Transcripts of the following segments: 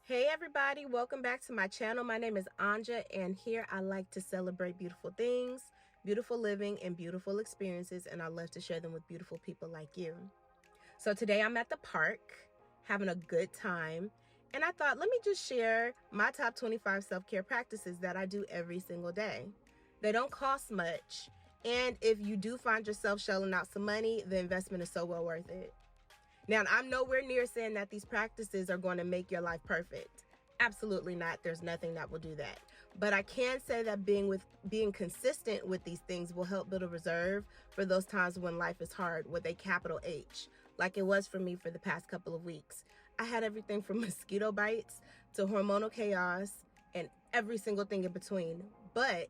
Hey everybody, welcome back to my channel. My name is Anja, and here I like to celebrate beautiful things, beautiful living, and beautiful experiences, and I love to share them with beautiful people like you. So today I'm at the park having a good time, and I thought, let me just share my top 25 self-care practices that I do every single day. They don't cost much, and if you do find yourself shelling out some money, the investment is so well worth it. Now, I'm nowhere near saying that these practices are going to make your life perfect. Absolutely not. There's nothing that will do that. But I can say that being consistent with these things will help build a reserve for those times when life is hard with a capital H, like it was for me for the past couple of weeks. I had everything from mosquito bites to hormonal chaos and every single thing in between. But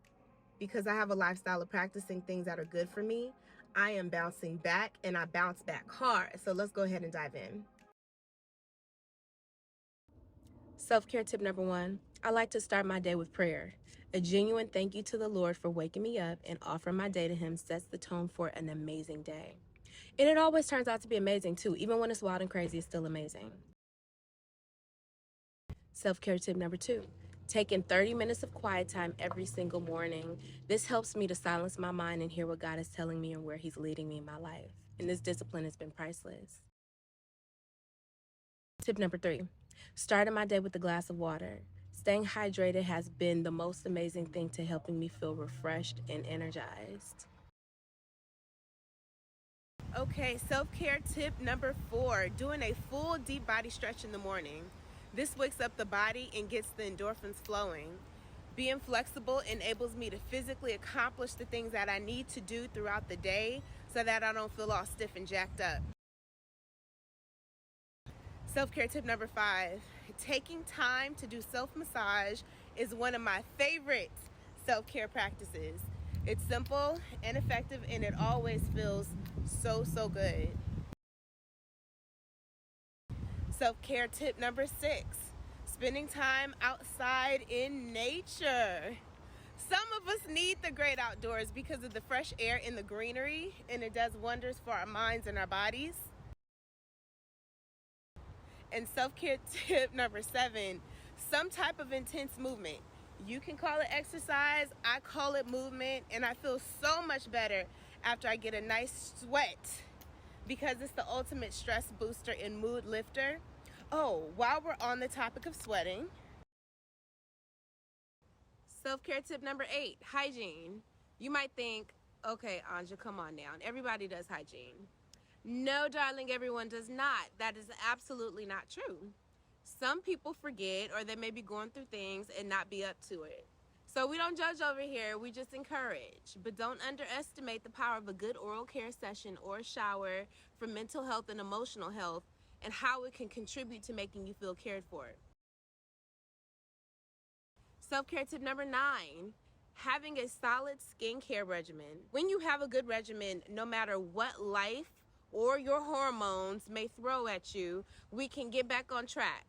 because I have a lifestyle of practicing things that are good for me, I am bouncing back, and I bounce back hard. So let's go ahead and dive in. Self-care tip number 1, I like to start my day with prayer. A genuine thank you to the Lord for waking me up and offering my day to Him sets the tone for an amazing day. And it always turns out to be amazing too. Even when it's wild and crazy, it's still amazing. Self-care tip number 2, taking 30 minutes of quiet time every single morning. This helps me to silence my mind and hear what God is telling me and where He's leading me in my life. And this discipline has been priceless. Tip number 3, starting my day with a glass of water. Staying hydrated has been the most amazing thing to helping me feel refreshed and energized. Okay, self-care tip number 4, doing a full deep body stretch in the morning. This wakes up the body and gets the endorphins flowing. Being flexible enables me to physically accomplish the things that I need to do throughout the day so that I don't feel all stiff and jacked up. Self-care tip number 5, taking time to do self-massage is one of my favorite self-care practices. It's simple and effective, and it always feels so good. Self-care tip number 6, spending time outside in nature. Some of us need the great outdoors because of the fresh air and the greenery, and it does wonders for our minds and our bodies. And self-care tip number 7, some type of intense movement. You can call it exercise, I call it movement, and I feel so much better after I get a nice sweat because it's the ultimate stress booster and mood lifter. Oh, while we're on the topic of sweating, self-care tip number 8, hygiene. You might think, okay, Anja, come on now. Everybody does hygiene. No, darling, everyone does not. That is absolutely not true. Some people forget, or they may be going through things and not be up to it. So we don't judge over here, we just encourage. But don't underestimate the power of a good oral care session or a shower for mental health and emotional health, and how it can contribute to making you feel cared for. Self-care tip number 9, having a solid skincare regimen. When you have a good regimen, no matter what life or your hormones may throw at you, we can get back on track.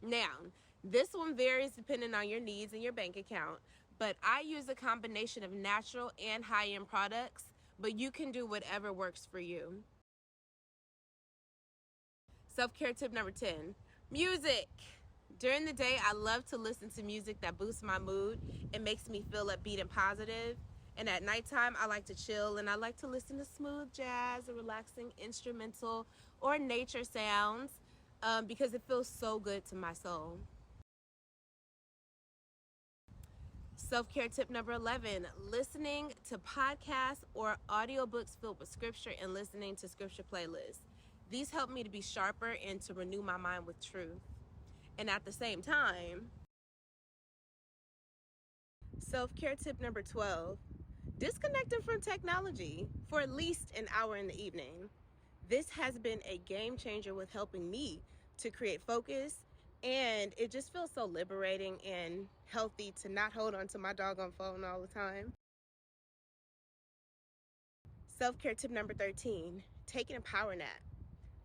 Now, this one varies depending on your needs and your bank account, but I use a combination of natural and high-end products, but you can do whatever works for you. Self-care tip number 10, music. During the day, I love to listen to music that boosts my mood and makes me feel upbeat and positive. And at nighttime, I like to chill, and I like to listen to smooth jazz or relaxing instrumental or nature sounds because it feels so good to my soul. Self-care tip number 11, listening to podcasts or audiobooks filled with scripture and listening to scripture playlists. These help me to be sharper and to renew my mind with truth. And at the same time, self-care tip number 12, disconnecting from technology for at least an hour in the evening. This has been a game changer with helping me to create focus, and it just feels so liberating and healthy to not hold on to my doggone phone all the time. Self-care tip number 13, taking a power nap.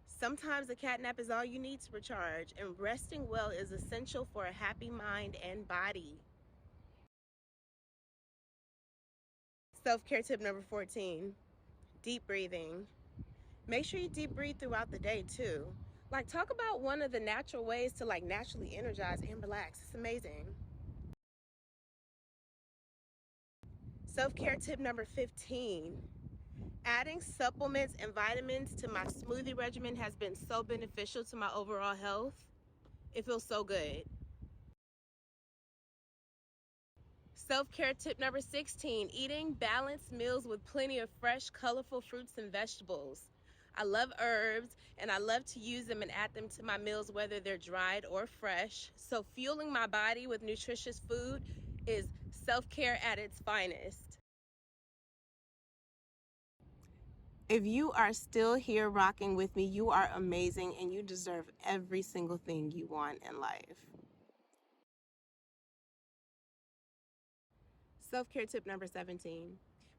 Sometimes a cat nap is all you need to recharge, and resting well is essential for a happy mind and body. Self-care tip number 14, deep breathing. Make sure you deep breathe throughout the day too. Like, talk about one of the natural ways to like naturally energize and relax. It's amazing. Self-care tip number 15. Adding supplements and vitamins to my smoothie regimen has been so beneficial to my overall health. It feels so good. Self-care tip number 16, eating balanced meals with plenty of fresh, colorful fruits and vegetables. I love herbs and I love to use them and add them to my meals, whether they're dried or fresh. So fueling my body with nutritious food is self-care at its finest. If you are still here rocking with me, you are amazing and you deserve every single thing you want in life. Self-care tip number 17.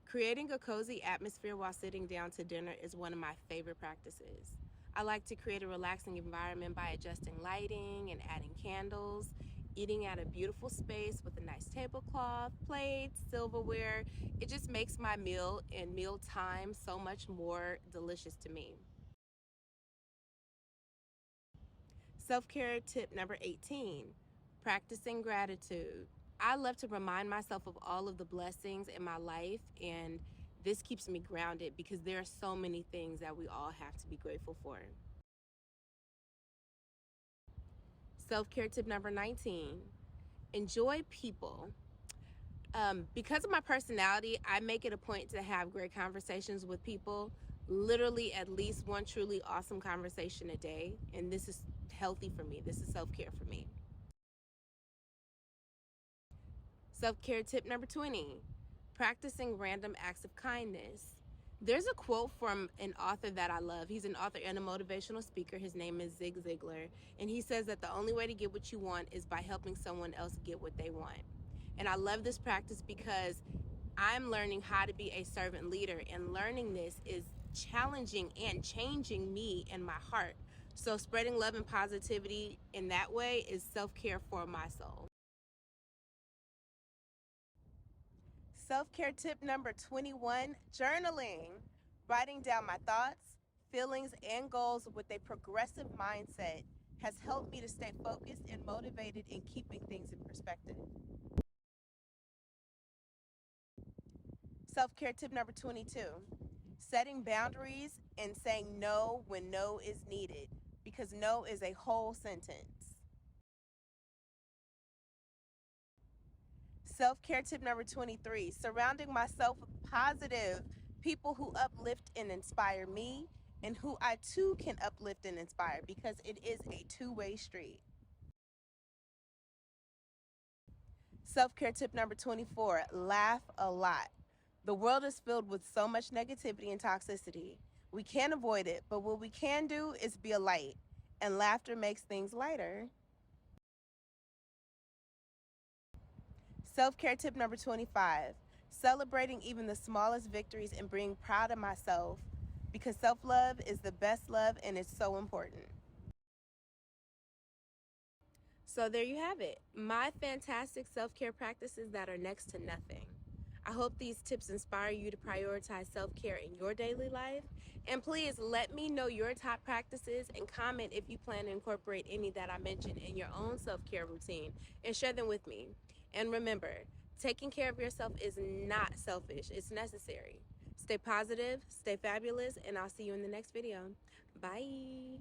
Creating a cozy atmosphere while sitting down to dinner is one of my favorite practices. I like to create a relaxing environment by adjusting lighting and adding candles, eating at a beautiful space with a nice tablecloth, plates, silverware. It just makes my meal and meal time so much more delicious to me. Self-care tip number 18, practicing gratitude. I love to remind myself of all of the blessings in my life, and this keeps me grounded because there are so many things that we all have to be grateful for. Self-care tip number 19, enjoy people. Because of my personality, I make it a point to have great conversations with people, literally at least one truly awesome conversation a day, and this is healthy for me. This is self-care for me. Self-care tip number 20, practicing random acts of kindness. There's a quote from an author that I love. He's an author and a motivational speaker. His name is Zig Ziglar. And he says that the only way to get what you want is by helping someone else get what they want. And I love this practice because I'm learning how to be a servant leader, and learning this is challenging and changing me and my heart. So spreading love and positivity in that way is self-care for my soul. Self-care tip number 21, journaling. Writing down my thoughts, feelings, and goals with a progressive mindset has helped me to stay focused and motivated in keeping things in perspective. Self-care tip number 22, setting boundaries and saying no when no is needed, because no is a whole sentence. Self-care tip number 23, surrounding myself with positive people who uplift and inspire me, and who I too can uplift and inspire, because it is a two-way street. Self-care tip number 24, laugh a lot. The world is filled with so much negativity and toxicity. We can't avoid it, but what we can do is be a light, and laughter makes things lighter. Self-care tip number 25, celebrating even the smallest victories and being proud of myself, because self-love is the best love and it's so important. So there you have it, my fantastic self-care practices that are next to nothing. I hope these tips inspire you to prioritize self-care in your daily life. And please let me know your top practices and comment if you plan to incorporate any that I mentioned in your own self-care routine, and share them with me. And remember, taking care of yourself is not selfish, it's necessary. Stay positive, stay fabulous, and I'll see you in the next video. Bye.